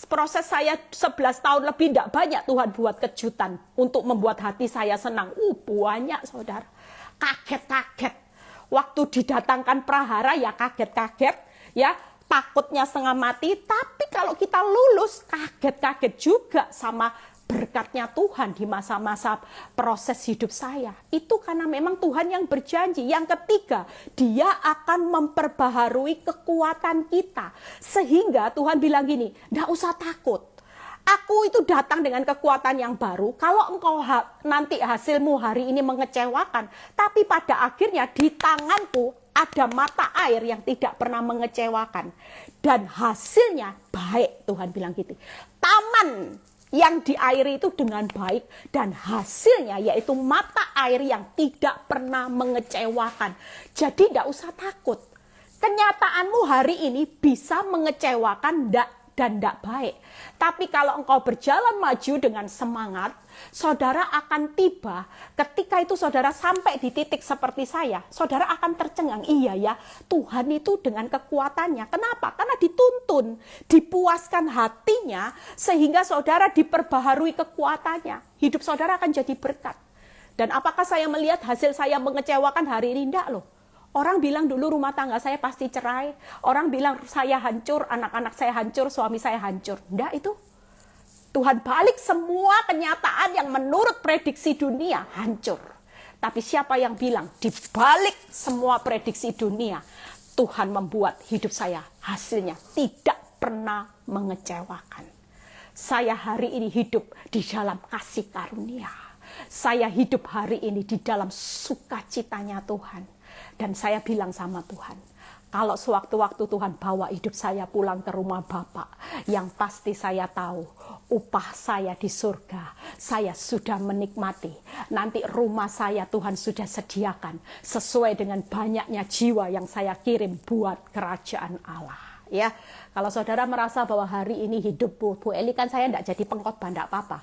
proses saya 11 tahun lebih tidak banyak Tuhan buat kejutan untuk membuat hati saya senang. Banyak saudara. Kaget-kaget. Waktu didatangkan prahara ya kaget-kaget. Ya takutnya setengah mati. Tapi kalau kita lulus kaget-kaget juga sama berkatnya Tuhan di masa-masa proses hidup saya. Itu karena memang Tuhan yang berjanji. Yang ketiga, Dia akan memperbaharui kekuatan kita. Sehingga Tuhan bilang gini, enggak usah takut. Aku itu datang dengan kekuatan yang baru. Kalau engkau nanti hasilmu hari ini mengecewakan, tapi pada akhirnya di tanganku ada mata air yang tidak pernah mengecewakan. Dan hasilnya baik, Tuhan bilang gitu. Taman yang diairi itu dengan baik dan hasilnya yaitu mata air yang tidak pernah mengecewakan. Jadi tidak usah takut. Kenyataanmu hari ini bisa mengecewakan dan tidak baik. Tapi kalau engkau berjalan maju dengan semangat, saudara akan tiba ketika itu saudara sampai di titik seperti saya, saudara akan tercengang. Iya ya, Tuhan itu dengan kekuatannya. Kenapa? Karena dituntun, dipuaskan hatinya sehingga saudara diperbaharui kekuatannya. Hidup saudara akan jadi berkat. Dan apakah saya melihat hasil saya mengecewakan hari ini? Tidak loh. Orang bilang dulu rumah tangga saya pasti cerai. Orang bilang saya hancur, anak-anak saya hancur, suami saya hancur. Enggak itu. Tuhan balik semua kenyataan yang menurut prediksi dunia hancur. Tapi siapa yang bilang di balik semua prediksi dunia, Tuhan membuat hidup saya hasilnya tidak pernah mengecewakan. Saya hari ini hidup di dalam kasih karunia. Saya hidup hari ini di dalam sukacitanya Tuhan. Dan saya bilang sama Tuhan, kalau sewaktu-waktu Tuhan bawa hidup saya pulang ke rumah Bapa, yang pasti saya tahu upah saya di surga, saya sudah menikmati. Nanti rumah saya Tuhan sudah sediakan sesuai dengan banyaknya jiwa yang saya kirim buat kerajaan Allah. Ya, kalau saudara merasa bahwa hari ini hidup Bu Eli kan saya tidak jadi pengkhotbah, tidak apa-apa.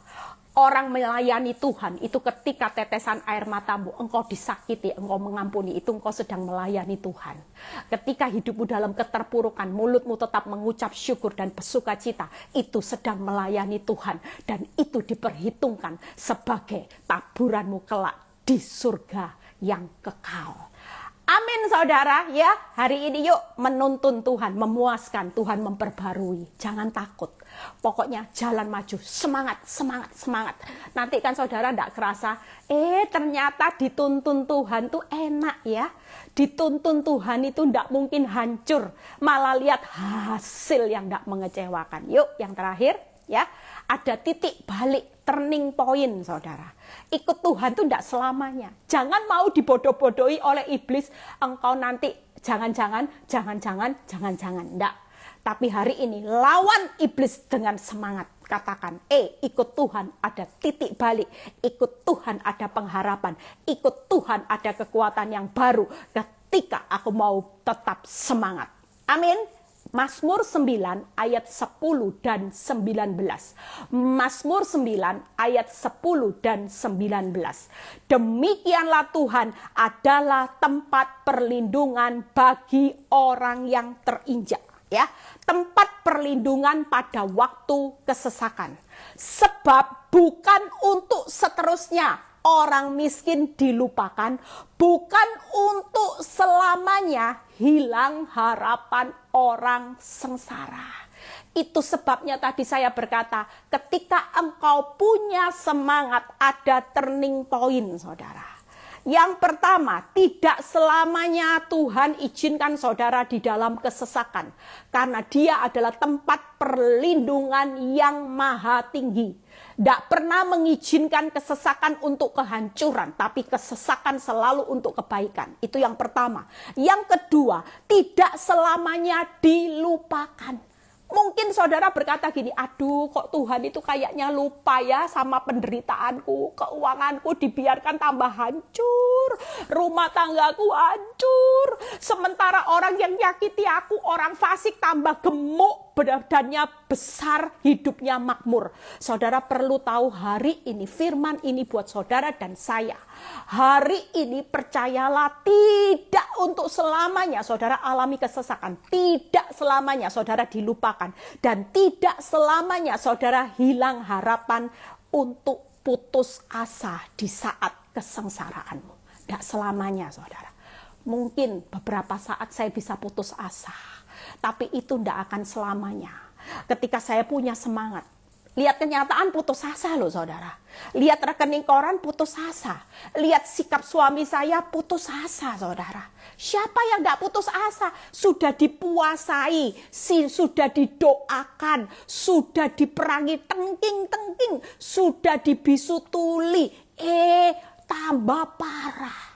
Orang melayani Tuhan itu ketika tetesan air matamu engkau disakiti, engkau mengampuni, itu engkau sedang melayani Tuhan. Ketika hidupmu dalam keterpurukan, mulutmu tetap mengucap syukur dan bersukacita, itu sedang melayani Tuhan. Dan itu diperhitungkan sebagai taburanmu kelak di surga yang kekal. Amin saudara ya, hari ini yuk menuntun Tuhan, memuaskan, Tuhan memperbarui. Jangan takut, pokoknya jalan maju, semangat, semangat, semangat. Nanti kan saudara tidak kerasa, ternyata dituntun Tuhan tuh enak ya. Dituntun Tuhan itu tidak mungkin hancur, malah lihat hasil yang tidak mengecewakan. Yuk yang terakhir ya, ada titik balik, turning point saudara. Ikut Tuhan itu tidak selamanya. Jangan mau dibodoh-bodohi oleh iblis. Engkau nanti jangan-jangan. Tidak. Tapi hari ini lawan iblis dengan semangat. Katakan, ikut Tuhan ada titik balik. Ikut Tuhan ada pengharapan. Ikut Tuhan ada kekuatan yang baru. Ketika aku mau tetap semangat. Amin. Mazmur 9 ayat 10 dan 19. Mazmur 9 ayat 10 dan 19. Demikianlah Tuhan adalah tempat perlindungan bagi orang yang terinjak. Ya, tempat perlindungan pada waktu kesesakan. Sebab bukan untuk seterusnya orang miskin dilupakan, bukan untuk selamanya hilang harapan orang sengsara. Itu sebabnya tadi saya berkata, ketika engkau punya semangat, ada turning point, saudara. Yang pertama, tidak selamanya Tuhan izinkan saudara di dalam kesesakan. Karena Dia adalah tempat perlindungan yang maha tinggi. Tidak pernah mengizinkan kesesakan untuk kehancuran, tapi kesesakan selalu untuk kebaikan. Itu yang pertama. Yang kedua, tidak selamanya dilupakan. Mungkin saudara berkata gini, aduh kok Tuhan itu kayaknya lupa ya sama penderitaanku, keuanganku dibiarkan tambah hancur, rumah tanggaku hancur, sementara orang yang nyakiti aku, orang fasik tambah gemuk, badannya besar, hidupnya makmur. Saudara perlu tahu hari ini, firman ini buat saudara dan saya. Hari ini percayalah, tidak untuk selamanya saudara alami kesesakan, tidak selamanya saudara dilupakan, dan tidak selamanya saudara hilang harapan untuk putus asa di saat kesengsaraanmu. Tidak selamanya saudara. Mungkin beberapa saat saya bisa putus asa, tapi itu tidak akan selamanya. Ketika saya punya semangat, lihat kenyataan putus asa loh saudara. Lihat rekening koran putus asa. Lihat sikap suami saya putus asa saudara. Siapa yang gak putus asa? Sudah dipuasai, sudah didoakan, sudah diperangi tengking-tengking, sudah dibisu tuli. Tambah parah.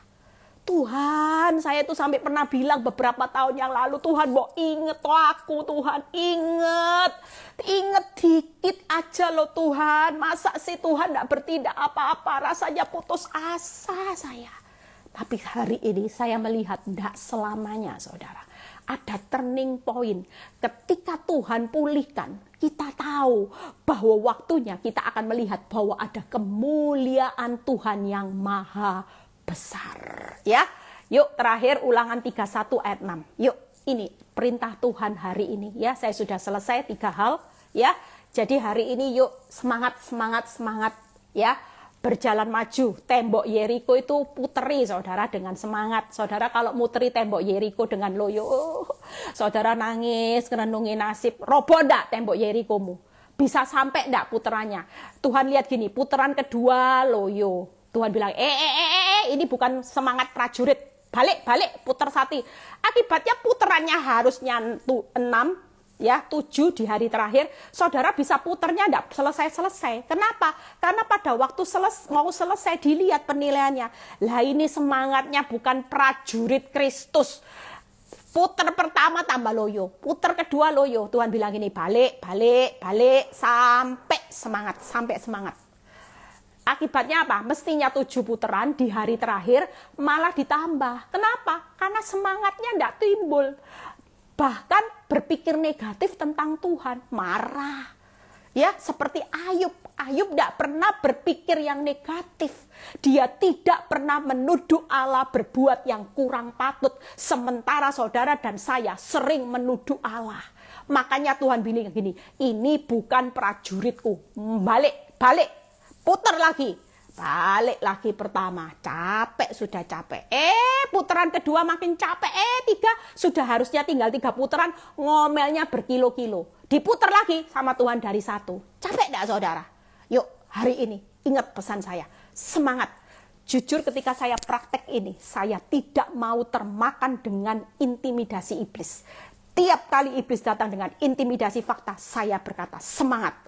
Tuhan, saya itu sampai pernah bilang beberapa tahun yang lalu, Tuhan mau inget aku, Tuhan inget dikit aja loh Tuhan, masa sih Tuhan gak bertindak apa-apa, rasanya putus asa saya. Tapi hari ini saya melihat gak selamanya saudara, ada turning point. Ketika Tuhan pulihkan, kita tahu bahwa waktunya kita akan melihat bahwa ada kemuliaan Tuhan yang maha besar ya. Yuk terakhir Ulangan 31 ayat 6. Yuk ini perintah Tuhan hari ini ya. Saya sudah selesai 3 hal ya. Jadi hari ini yuk semangat ya. Berjalan maju. Tembok Yeriko itu puteri saudara dengan semangat. Saudara kalau muteri tembok Yeriko dengan loyo, saudara nangis renungi nasib. Roboh ndak tembok Yerikomu? Bisa sampai ndak puterannya? Tuhan lihat gini, puteran kedua loyo. Tuhan bilang, ini bukan semangat prajurit. Balik, putar sati. Akibatnya puterannya harusnya 6, ya 7 di hari terakhir. Saudara bisa puternya enggak selesai-selesai. Kenapa? Karena pada waktu mau selesai dilihat penilaiannya. Lah ini semangatnya bukan prajurit Kristus. Puter pertama tambah loyo. Puter kedua loyo. Tuhan bilang ini, balik. Sampai semangat. Akibatnya apa? Mestinya 7 putaran di hari terakhir malah ditambah. Kenapa? Karena semangatnya tidak timbul. Bahkan berpikir negatif tentang Tuhan. Marah. Ya, seperti Ayub. Ayub tidak pernah berpikir yang negatif. Dia tidak pernah menuduh Allah berbuat yang kurang patut. Sementara saudara dan saya sering menuduh Allah. Makanya Tuhan bilang gini, ini bukan prajuritku. Balik. Putar lagi, balik lagi pertama, sudah capek. Putaran kedua makin capek. 3, sudah harusnya tinggal 3 putaran, ngomelnya berkilo-kilo. Diputar lagi sama Tuhan dari 1. Capek enggak saudara? Yuk hari ini ingat pesan saya, semangat. Jujur ketika saya praktek ini, saya tidak mau termakan dengan intimidasi iblis. Tiap kali iblis datang dengan intimidasi fakta, saya berkata semangat.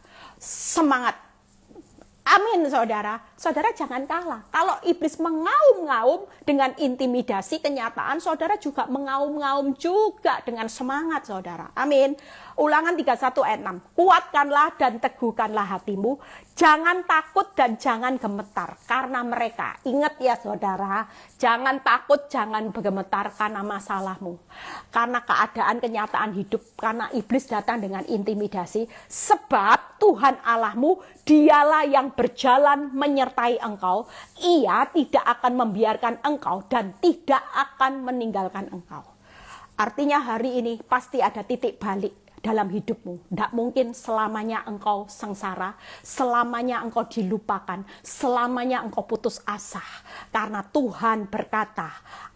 Amin saudara. Saudara jangan kalah. Kalau iblis mengaum-ngaum dengan intimidasi kenyataan, saudara juga mengaum-ngaum juga dengan semangat saudara. Amin. Ulangan 31 ayat 6. Kuatkanlah dan teguhkanlah hatimu. Jangan takut dan jangan gemetar karena mereka. Ingat ya saudara, jangan takut, jangan gemetar karena masalahmu. Karena keadaan kenyataan hidup, karena iblis datang dengan intimidasi. Sebab Tuhan Allahmu, dialah yang berjalan menyertai engkau. Ia tidak akan membiarkan engkau dan tidak akan meninggalkan engkau. Artinya hari ini pasti ada titik balik dalam hidupmu. Tidak mungkin selamanya engkau sengsara, selamanya engkau dilupakan, selamanya engkau putus asa. Karena Tuhan berkata,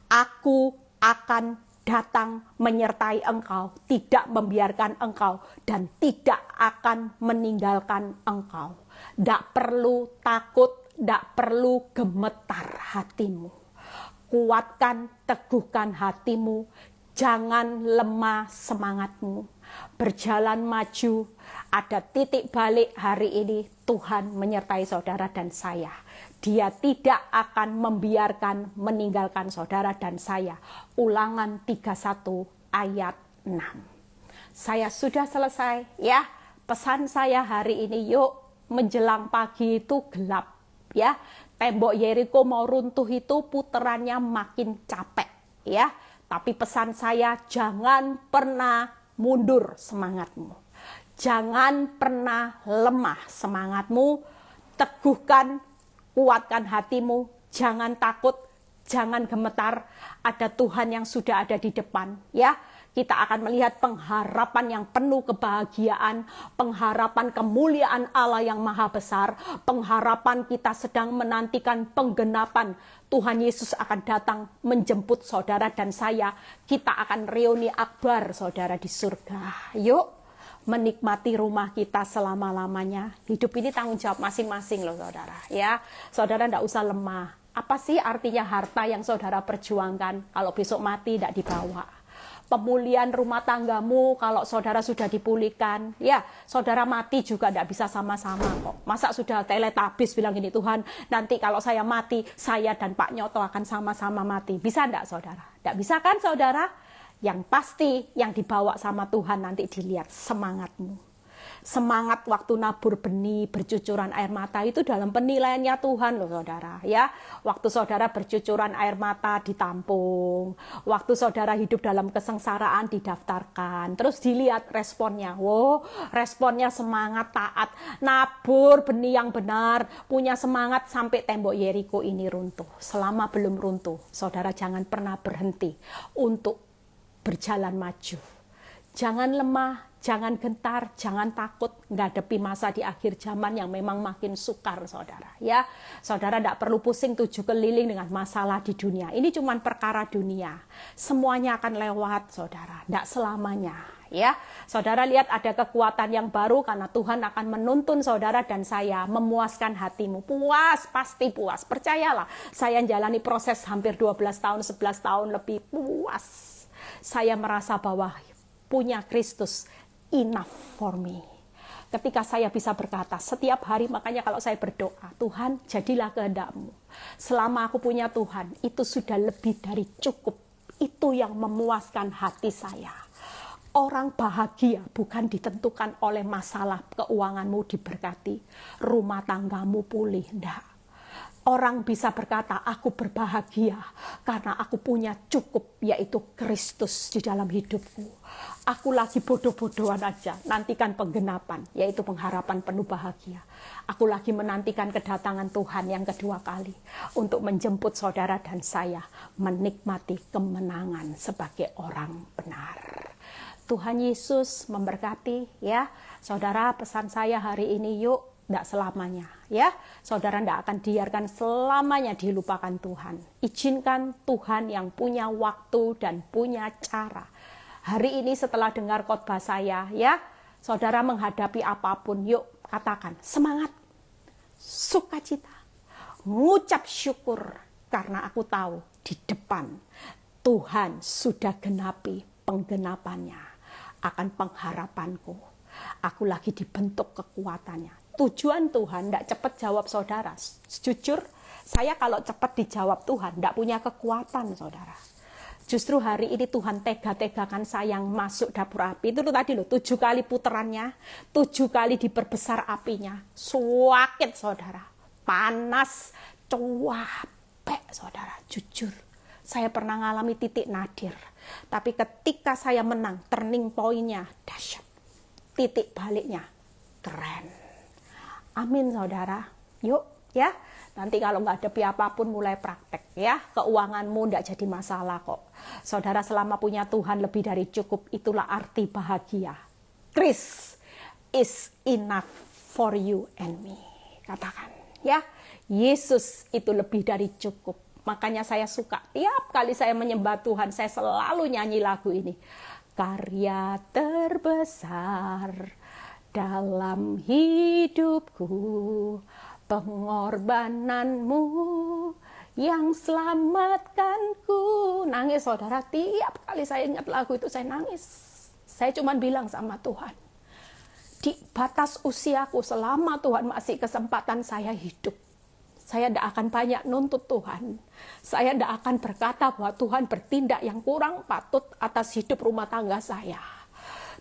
aku akan datang menyertai engkau, tidak membiarkan engkau, dan tidak akan meninggalkan engkau. Tidak perlu takut, tidak perlu gemetar hatimu. Kuatkan, teguhkan hatimu, jangan lemah semangatmu. Berjalan maju, ada titik balik hari ini. Tuhan menyertai saudara dan saya. Dia tidak akan membiarkan meninggalkan saudara dan saya. Ulangan 31 ayat 6. Saya sudah selesai ya. Pesan saya hari ini, yuk menjelang pagi itu gelap ya. Tembok Yeriko mau runtuh itu puterannya makin capek ya. Tapi pesan saya, jangan pernah mundur semangatmu. Jangan pernah lemah semangatmu. Teguhkan, kuatkan hatimu. Jangan takut, jangan gemetar. Ada Tuhan yang sudah ada di depan ya. Kita akan melihat pengharapan yang penuh kebahagiaan, pengharapan kemuliaan Allah yang maha besar, pengharapan kita sedang menantikan penggenapan. Tuhan Yesus akan datang menjemput saudara dan saya. Kita akan reuni akbar saudara di surga. Yuk menikmati rumah kita selama-lamanya. Hidup ini tanggung jawab masing-masing loh saudara. Ya, saudara tidak usah lemah. Apa sih artinya harta yang saudara perjuangkan kalau besok mati tidak dibawa? Pemulihan rumah tanggamu kalau saudara sudah dipulihkan, ya saudara mati juga tidak bisa sama-sama kok. Masa sudah teletabis bilang gini, Tuhan nanti kalau saya mati, saya dan Pak Nyoto akan sama-sama mati. Bisa enggak saudara? Tidak bisa kan saudara? Yang pasti yang dibawa sama Tuhan nanti dilihat semangatmu. Semangat waktu nabur benih, bercucuran air mata itu dalam penilaiannya Tuhan loh saudara ya. Waktu saudara bercucuran air mata ditampung, waktu saudara hidup dalam kesengsaraan didaftarkan, terus dilihat responnya. Wow, responnya semangat, taat, nabur benih yang benar, punya semangat sampai tembok Yeriko ini runtuh. Selama belum runtuh, saudara jangan pernah berhenti untuk berjalan maju. Jangan lemah, jangan gentar, jangan takut menghadapi masa di akhir zaman yang memang makin sukar saudara ya. Saudara tidak perlu pusing tujuh keliling dengan masalah di dunia. Ini cuma perkara dunia. Semuanya akan lewat saudara, tidak selamanya ya. Saudara lihat ada kekuatan yang baru karena Tuhan akan menuntun saudara dan saya, memuaskan hatimu. Puas, pasti puas. Percayalah, saya jalani proses hampir 12 tahun, 11 tahun lebih puas. Saya merasa bahwa punya Kristus enough for me. Ketika saya bisa berkata setiap hari, makanya kalau saya berdoa, Tuhan jadilah kehendak-Mu. Selama aku punya Tuhan, itu sudah lebih dari cukup. Itu yang memuaskan hati saya. Orang bahagia bukan ditentukan oleh masalah keuanganmu diberkati, rumah tanggamu pulih, enggak. Orang bisa berkata, aku berbahagia karena aku punya cukup, yaitu Kristus di dalam hidupku. Aku lagi bodoh-bodohan aja, nantikan penggenapan, yaitu pengharapan penuh bahagia. Aku lagi menantikan kedatangan Tuhan yang kedua kali untuk menjemput saudara dan saya menikmati kemenangan sebagai orang benar. Tuhan Yesus memberkati ya. Saudara, pesan saya hari ini, yuk tidak selamanya ya. Saudara tidak akan dibiarkan selamanya dilupakan Tuhan. Izinkan Tuhan yang punya waktu dan punya cara. Hari ini setelah dengar khotbah saya ya, saudara menghadapi apapun, yuk katakan semangat, sukacita, ngucap syukur karena aku tahu di depan Tuhan sudah genapi penggenapannya akan pengharapanku. Aku lagi dibentuk kekuatannya. Tujuan Tuhan tidak cepat jawab saudara. Jujur, saya kalau cepat dijawab Tuhan tidak punya kekuatan saudara. Justru hari ini Tuhan tega-tegakan saya yang masuk dapur api. Itu tadi loh, 7 kali puterannya, 7 kali diperbesar apinya. Sakit saudara, panas, capek saudara. Jujur, saya pernah ngalami titik nadir. Tapi ketika saya menang, turning point-nya dahsyat. Titik baliknya keren. Amin saudara. Yuk ya. Nanti kalau nggak ada apapun mulai praktek ya. Keuanganmu nggak jadi masalah kok. Saudara selama punya Tuhan lebih dari cukup. Itulah arti bahagia. Christ is enough for you and me. Katakan ya. Yesus itu lebih dari cukup. Makanya saya suka tiap kali saya menyembah Tuhan, saya selalu nyanyi lagu ini. Karya terbesar dalam hidupku, pengorbananmu yang selamatkanku. Nangis saudara, tiap kali saya ingat lagu itu saya nangis. Saya cuma bilang sama Tuhan, di batas usiaku selama Tuhan masih kesempatan saya hidup, saya tidak akan banyak nuntut Tuhan. Saya tidak akan berkata bahwa Tuhan bertindak yang kurang patut atas hidup rumah tangga saya.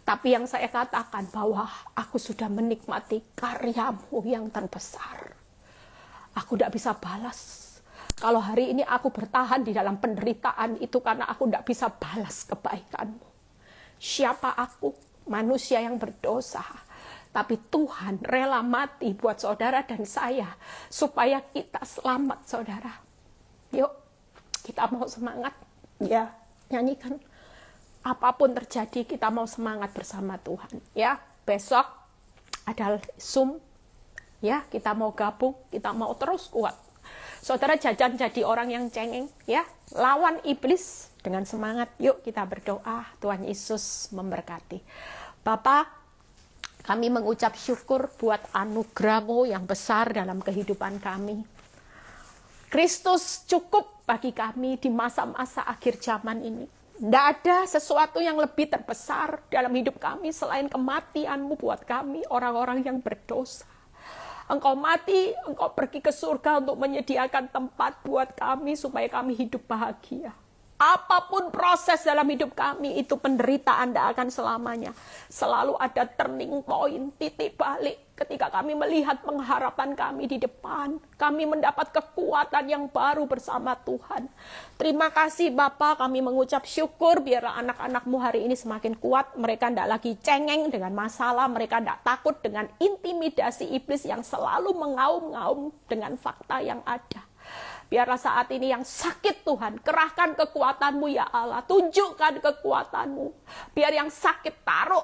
Tapi yang saya katakan bahwa aku sudah menikmati karyamu yang terbesar. Aku tidak bisa balas. Kalau hari ini aku bertahan di dalam penderitaan itu karena aku tidak bisa balas kebaikanmu. Siapa aku? Manusia yang berdosa. Tapi Tuhan rela mati buat saudara dan saya. Supaya kita selamat, saudara. Yuk, kita mau semangat. Ya, nyanyikan. Apapun terjadi, kita mau semangat bersama Tuhan. Ya, besok ada Zoom. Ya, kita mau gabung, kita mau terus kuat. Saudara jangan jadi orang yang cengeng, ya. Lawan iblis dengan semangat. Yuk kita berdoa, Tuhan Yesus memberkati. Bapa, kami mengucap syukur buat anugerah-Mu yang besar dalam kehidupan kami. Kristus cukup bagi kami di masa-masa akhir zaman ini. Tidak ada sesuatu yang lebih terbesar dalam hidup kami selain kematian-Mu buat kami, orang-orang yang berdosa. Engkau mati, Engkau pergi ke surga untuk menyediakan tempat buat kami supaya kami hidup bahagia. Apapun proses dalam hidup kami, itu penderitaan tidak akan selamanya. Selalu ada turning point, titik balik. Ketika kami melihat pengharapan kami di depan, kami mendapat kekuatan yang baru bersama Tuhan. Terima kasih Bapa, kami mengucap syukur biarlah anak-anak-Mu hari ini semakin kuat. Mereka tidak lagi cengeng dengan masalah, mereka tidak takut dengan intimidasi iblis yang selalu mengaum-ngaum dengan fakta yang ada. Biarlah saat ini yang sakit Tuhan, kerahkan kekuatan-Mu ya Allah, tunjukkan kekuatan-Mu. Biar yang sakit taruh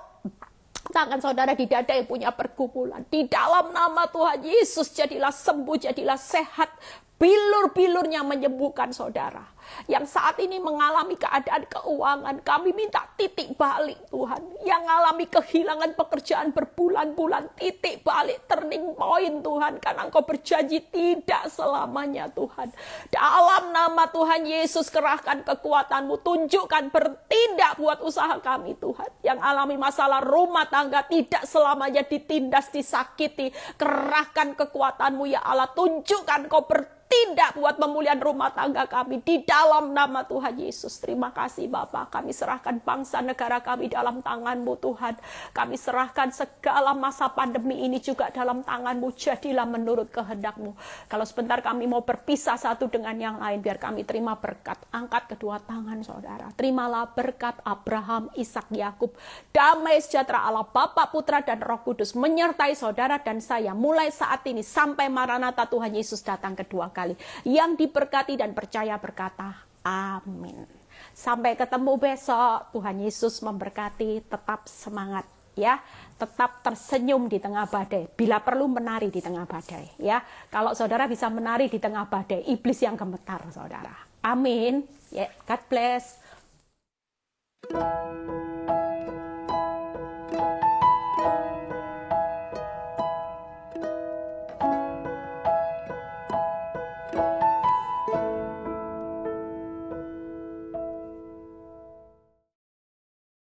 tangan saudara di dada yang punya pergumulan. Di dalam nama Tuhan Yesus jadilah sembuh, jadilah sehat. Bilur-bilurnya menyembuhkan saudara. Yang saat ini mengalami keadaan keuangan, kami minta titik balik Tuhan. Yang mengalami kehilangan pekerjaan berbulan-bulan, titik balik, turning point Tuhan. Karena Engkau berjanji tidak selamanya Tuhan. Dalam nama Tuhan Yesus kerahkan kekuatan-Mu, tunjukkan bertindak buat usaha kami Tuhan. Yang alami masalah rumah tangga tidak selamanya ditindas, disakiti. Kerahkan kekuatan-Mu ya Allah, tunjukkan Kau bertindak buat pemulihan rumah tangga kami di dalam nama Tuhan Yesus. Terima kasih Bapa, kami serahkan bangsa negara kami dalam tangan-Mu Tuhan. Kami serahkan segala masa pandemi ini juga dalam tangan-Mu. Jadilah menurut kehendak-Mu. Kalau sebentar kami mau berpisah satu dengan yang lain, biar kami terima berkat. Angkat kedua tangan saudara. Terimalah berkat Abraham, Ishak, Yakub. Damai sejahtera Allah Bapa, Putra dan Roh Kudus menyertai saudara dan saya mulai saat ini sampai Maranatha Tuhan Yesus datang kedua kali. Yang diberkati dan percaya berkata amin. Sampai ketemu besok. Tuhan Yesus memberkati. Tetap semangat ya, tetap tersenyum di tengah badai. Bila perlu menari di tengah badai ya. Kalau saudara bisa menari di tengah badai, iblis yang gemetar saudara. Amin ya. God bless.